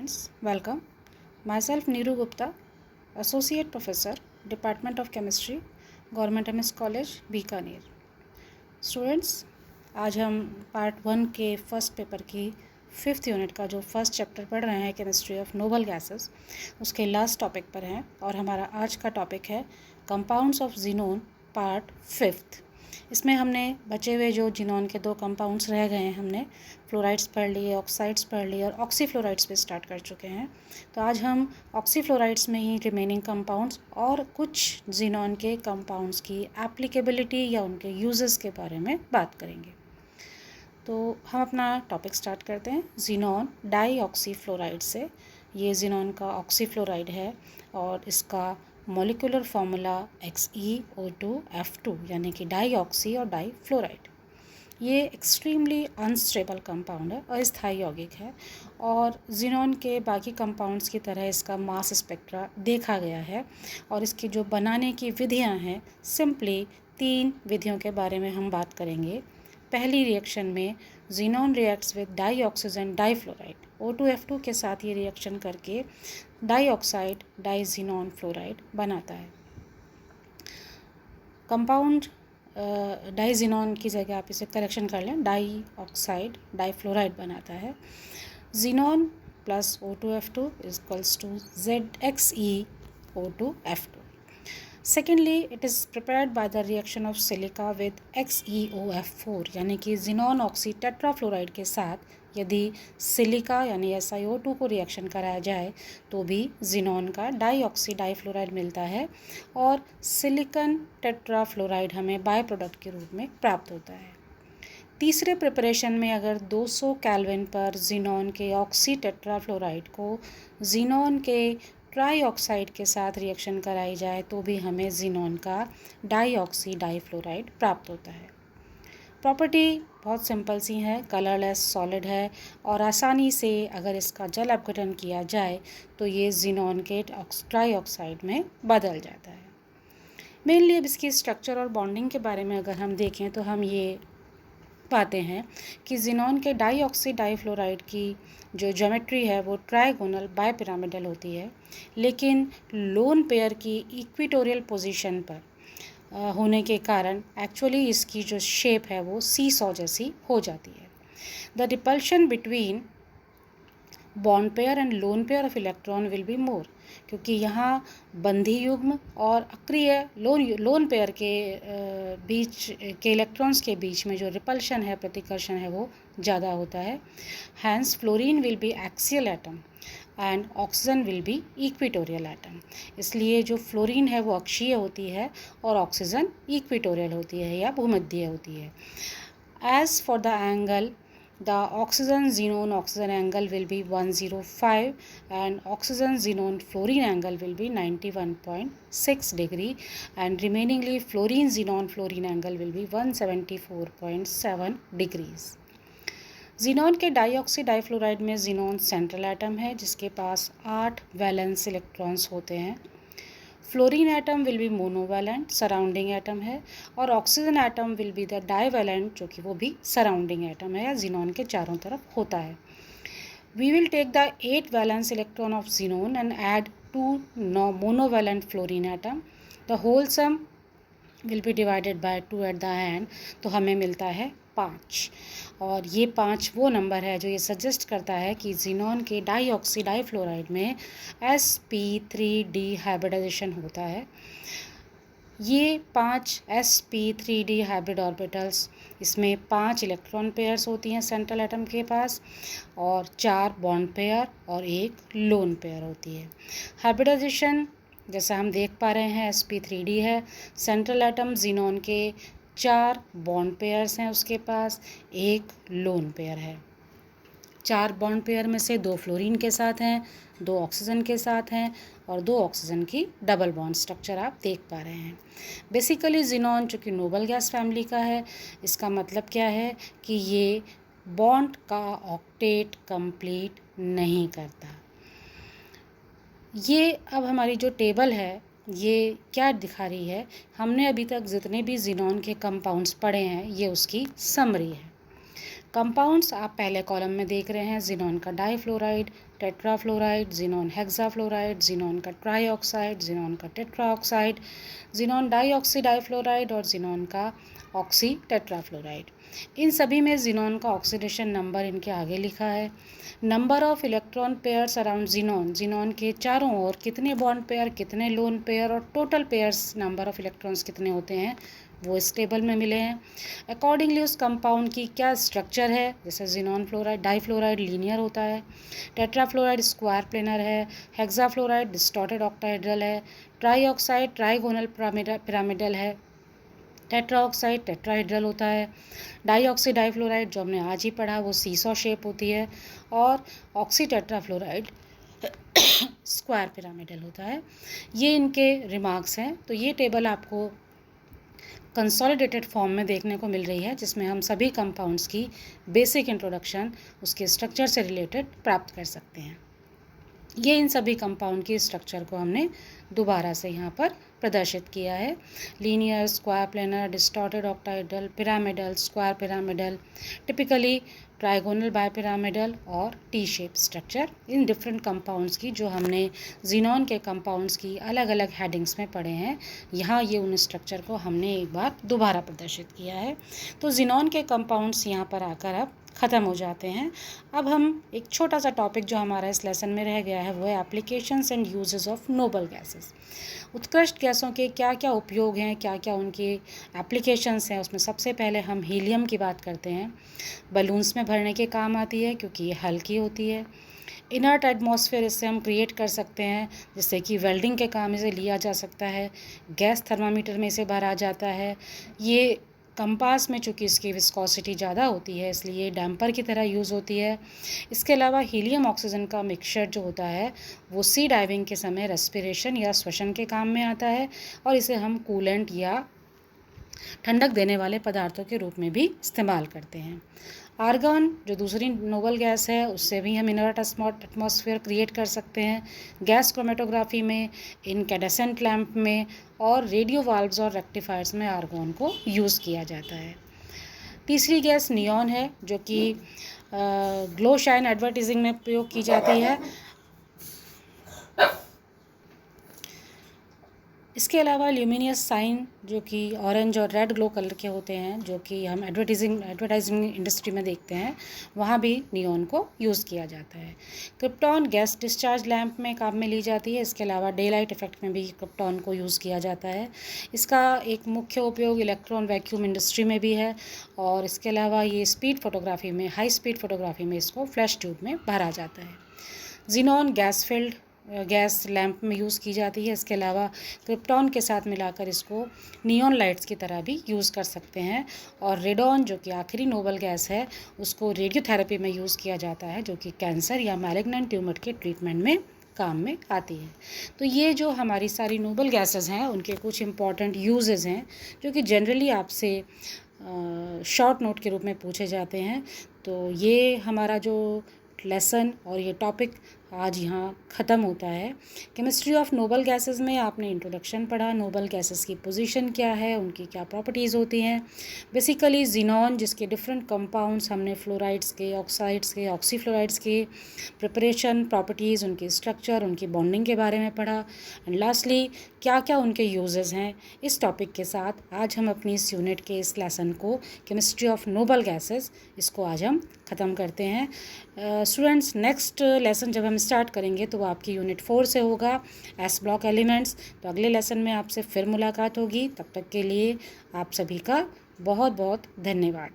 Friends, welcome. Myself Neeru Gupta, Associate Professor, Department of Chemistry, Government MS College, Bikaner. Students, आज हम part 1 के first paper की 5th unit का जो first chapter पढ़ रहे हैं केमिस्ट्री ऑफ नोबल गैसेस, उसके लास्ट टॉपिक पर हैं और हमारा आज का टॉपिक है compounds of xenon part 5th. इसमें हमने बचे हुए जो जीनोन के 2 कंपाउंड्स रह गए हैं, हमने फ्लोराइड्स पढ़ लिए, ऑक्साइड्स पढ़ लिए और ऑक्सीफ्लोराइड्स पे स्टार्ट कर चुके हैं. तो आज हम ऑक्सीफ्लोराइड्स में ही रिमेनिंग कंपाउंड्स और कुछ जीनोन के कंपाउंड्स की एप्लीकेबिलिटी या उनके यूजेस के बारे में बात करेंगे. तो हम अपना टॉपिक स्टार्ट करते हैं जीनोन डाईऑक्सीफ्लोराइड से. ये जीनोन का ऑक्सीफ्लोराइड है और इसका मॉलिक्यूलर फार्मूला XeO2F2 यानी कि डाईऑक्सी और डाईफ्लोराइड. ये एक्सट्रीमली अनस्टेबल कंपाउंड है, अस्थायी यौगिक है और जीनोन के बाकी कंपाउंड्स की तरह इसका मास स्पेक्ट्रा देखा गया है. और इसकी जो बनाने की विधियां हैं, सिंपली 3 विधियों के बारे में हम बात करेंगे. पहली रिएक्शन में xenon reacts with डाईऑक्सीजन difluoride, O2F2 के साथ ये रिएक्शन करके डाईऑक्साइड डाईजीनोन फ्लोराइड बनाता है. कंपाउंड डाईजीनोन की जगह आप इसे करेक्शन कर लें, डाईऑक्साइड डाईफ्लोराइड बनाता है. Xenon plus O2F2 equals to ZXeO2F2. Secondly, it is prepared by the reaction of silica with XeOF4 यानी कि जीनोन ऑक्सी टेट्राफ्लोराइड के साथ यदि सिलिका यानी SiO2 को रिएक्शन कराया जाए तो भी जीनोन का डाईऑक्सी डाईफ्लोराइड मिलता है और सिलिकन टेट्राफ्लोराइड हमें बाय प्रोडक्ट के रूप में प्राप्त होता है. तीसरे प्रिपरेशन में अगर 200 केल्विन पर जीनोन के ऑक्सी टेट्राफ्लोराइड को जीनोन के ट्राईऑक्साइड के साथ रिएक्शन कराई जाए तो भी हमें जीनोन का डाईऑक्सी डाईफ्लोराइड प्राप्त होता है. प्रॉपर्टी बहुत सिंपल सी है, कलरलेस सॉलिड है और आसानी से अगर इसका जल अपघटन किया जाए तो ये जीनोन के ट्राईऑक्साइड में बदल जाता है. मेनली अब इसकी स्ट्रक्चर और बॉन्डिंग के बारे में अगर हम देखें तो हम ये पाते हैं कि जीनोन के डाईऑक्सी डाईफ्लोराइड की जो ज्योमेट्री है वो ट्राइगोनल बायपिरामिडल होती है, लेकिन लोन पेयर की इक्वेटोरियल पोजीशन पर होने के कारण एक्चुअली इसकी जो शेप है वो सीसॉ जैसी हो जाती है. The repulsion between bond pair and lone pair of electron will be more, क्योंकि यहाँ बंधी युग्म और अक्रिय लोन पेयर के बीच के इलेक्ट्रॉन्स के बीच में जो रिपल्शन है, प्रतिकर्षण है, वो ज़्यादा होता है. Hence fluorine will be axial atom and oxygen will be equatorial atom. इसलिए जो फ्लोरीन है वो अक्षीय होती है और ऑक्सीजन इक्वेटोरियल होती है या भूमध्य होती है. As for the angle, the oxygen xenon oxygen angle will be 105 and oxygen xenon fluorine angle will be 91.6 degree and remainingly fluorine xenon fluorine angle will be 174.7 degrees. Xenon के deoxy difluoride में xenon central atom है जिसके पास 8 valence electrons होते हैं. Fluorine atom will be monovalent, surrounding atom है और oxygen atom will be the divalent जो कि वो भी सराउंडिंग एटम है या जीनोन के चारों तरफ होता है. We will take the 8 valence electron of xenon and add 2 monovalent fluorine atom. The whole sum will be divided by 2 at the end, तो हमें मिलता है 5. और ये 5 वो नंबर है जो ये सजेस्ट करता है कि जीनोन के डाईऑक्सी डाईफ्लोराइड में sp3d हाइब्रिडाइजेशन होता है. ये 5 sp3d हाइब्रिड ऑर्बिटल्स, इसमें 5 इलेक्ट्रॉन पेयर्स होती हैं सेंट्रल एटम के पास और 4 बॉन्ड पेयर और 1 लोन पेयर होती है. हाइब्रिडाइजेशन जैसा हम देख पा रहे हैं sp3d है. सेंट्रल एटम जीनोन के 4 बॉन्ड पेयर्स हैं उसके पास, 1 लोन पेयर है. 4 बॉन्ड पेयर में से 2 फ्लोरीन के साथ हैं, 2 ऑक्सीजन के साथ हैं और 2 ऑक्सीजन की डबल बॉन्ड स्ट्रक्चर आप देख पा रहे हैं. बेसिकली जीनोन चूँकि नोबल गैस फैमिली का है, इसका मतलब क्या है कि ये बॉन्ड का ऑक्टेट कंप्लीट नहीं करता. ये अब हमारी जो टेबल है ये क्या दिखा रही है, हमने अभी तक जितने भी जीनोन के कंपाउंड्स पढ़े हैं ये उसकी समरी है. कंपाउंड्स आप पहले कॉलम में देख रहे हैं, जीनोन का difluoride, tetrafluoride, xenon hexafluoride, xenon का ट्राईऑक्साइड, जिनॉन का टेट्राऑक्साइड, जिनॉन डाईऑक्सी डाईफ्लोराइड और जिनॉन का ऑक्सी टेट्राफ्लोराइड। इन सभी में जिनॉन का ऑक्सीडेशन नंबर इनके आगे लिखा है। Number of electron pairs around xenon, xenon के चारों ओर कितने बॉन्ड पेयर, कितने लोन पेयर और total pairs number of electrons कितने होते हैं वो इस टेबल में मिले हैं। अकॉर्डिंगली उस कंपाउंड की क्या स्ट्रक्चर है, जैसे जिनॉन फ्लोराइड डाईफ्लोराइड लीनियर होता है, टेट्राफ्लोराइड स्क्वायर प्लेनर है, हेक्साफ्लोराइड डिस्टॉर्टेड ऑक्टाहेड्रल है, ट्राईऑक्साइड ट्राइगोनल पिरामिडल है, टेट्राऑक्साइड टेट्राहेड्रल होता है, डाईऑक्सी डाईफ्लोराइड जो हमने आज ही पढ़ा वो सीसॉ शेप होती है, और ऑक्सी टेट्राफ्लोराइड स्क्वायर पिरामिडल होता है। ये इनके रिमार्क्स हैं। तो ये टेबल आपको कंसोलिडेटेड फॉर्म में देखने को मिल रही है, जिसमें हम सभी कंपाउंड्स की बेसिक इंट्रोडक्शन उसके स्ट्रक्चर से रिलेटेड प्राप्त कर सकते हैं। ये इन सभी कंपाउंड की स्ट्रक्चर को हमने दोबारा से यहाँ पर प्रदर्शित किया है। Linear, square planar, distorted octahedral, pyramidal, square pyramidal, typically trigonal bipyramidal और T shape structure, in different compounds की जो हमने जिनॉन के कंपाउंड्स की अलग अलग हेडिंग्स में पढ़े हैं, यहाँ ये उन स्ट्रक्चर को हमने एक बार दोबारा प्रदर्शित किया है। तो जिनॉन के कंपाउंड्स यहाँ पर आकर अब ख़त्म हो जाते हैं। अब हम एक छोटा सा टॉपिक जो हमारा इस लेसन में रह गया है वो है applications and uses of noble gases. उत्कृष्ट गैसों के क्या क्या उपयोग हैं, क्या क्या उनके एप्लीकेशंस हैं, उसमें सबसे पहले हम हीलियम की बात करते हैं। बलून्स में भरने के काम आती है क्योंकि ये हल्की होती है। इनर्ट एटमॉस्फेयर इससे हम क्रिएट कर सकते हैं, जिससे कि वेल्डिंग के काम इसे लिया जा सकता है। गैस थर्मामीटर में इसे भरा जाता है। ये कंपास में चूँकि इसकी विस्कोसिटी ज़्यादा होती है इसलिए डैम्पर की तरह यूज़ होती है। इसके अलावा हीलियम ऑक्सीजन का मिक्सचर जो होता है वो सी डाइविंग के समय रेस्पिरेशन या श्वसन के काम में आता है, और इसे हम कूलेंट या ठंडक देने वाले पदार्थों के रूप में भी इस्तेमाल करते हैं। आर्गन जो दूसरी नोबल गैस है उससे भी हम इनर्ट एटमॉस्फेयर क्रिएट कर सकते हैं। गैस क्रोमेटोग्राफी में, इनकैंडेसेंट लैंप में और रेडियो वाल्व्स और रेक्टिफायर्स में आर्गन को यूज़ किया जाता है। तीसरी गैस नियॉन है जो कि ग्लो शाइन एडवर्टाइजिंग में प्रयोग की जाती है। इसके अलावा ल्यूमिनियस साइन जो कि ऑरेंज और रेड ग्लो कलर के होते हैं, जो कि हम एडवर्टाइजिंग इंडस्ट्री में देखते हैं, वहाँ भी नियॉन को यूज़ किया जाता है। क्रिप्टॉन गैस डिस्चार्ज लैंप में काम में ली जाती है। इसके अलावा डे लाइट इफेक्ट में भी क्रिप्टॉन को यूज़ किया जाता है। इसका एक मुख्य उपयोग इलेक्ट्रॉन वैक्यूम इंडस्ट्री में भी है, और इसके अलावा ये स्पीड फोटोग्राफी में, हाई स्पीड फोटोग्राफी में इसको फ्लैश ट्यूब में भरा जाता है। Xenon gas filled gas lamp में यूज़ की जाती है। इसके अलावा क्रिप्टॉन के साथ मिलाकर इसको नियॉन लाइट्स की तरह भी यूज़ कर सकते हैं। और रेडॉन जो कि आखिरी नोबल गैस है उसको रेडियोथेरेपी में यूज़ किया जाता है, जो कि कैंसर या मैलिग्नेंट ट्यूमर के ट्रीटमेंट में काम में आती है। तो ये जो हमारी सारी नोबल गैसेस हैं उनके कुछ इंपॉर्टेंट यूजेस हैं जो कि जनरली आपसे शॉर्ट नोट के रूप में पूछे जाते हैं। तो ये हमारा जो लेसन और ये टॉपिक आज यहाँ ख़त्म होता है। केमिस्ट्री ऑफ नोबल गैसेस में आपने इंट्रोडक्शन पढ़ा, नोबल गैसेस की पोजीशन क्या है, उनकी क्या प्रॉपर्टीज़ होती हैं। बेसिकली जिनॉन जिसके डिफरेंट कंपाउंड्स हमने फ्लोराइड्स के, ऑक्साइड्स के, ऑक्सीफ्लोराइड्स के प्रिपरेशन, प्रॉपर्टीज़, उनकी स्ट्रक्चर, उनकी बॉन्डिंग के बारे में पढ़ा। एंड लास्टली क्या क्या उनके यूजेस हैं। इस टॉपिक के साथ आज हम अपनी इस यूनिट के इस लेसन को, केमिस्ट्री ऑफ नोबल गैसेस, इसको आज हम ख़त्म करते हैं। स्टूडेंट्स, नेक्स्ट लेसन जब हम स्टार्ट करेंगे तो वो आपकी यूनिट 4 से होगा, एस ब्लॉक एलिमेंट्स। तो अगले लेसन में आपसे फिर मुलाकात होगी। तब तक के लिए आप सभी का बहुत बहुत धन्यवाद।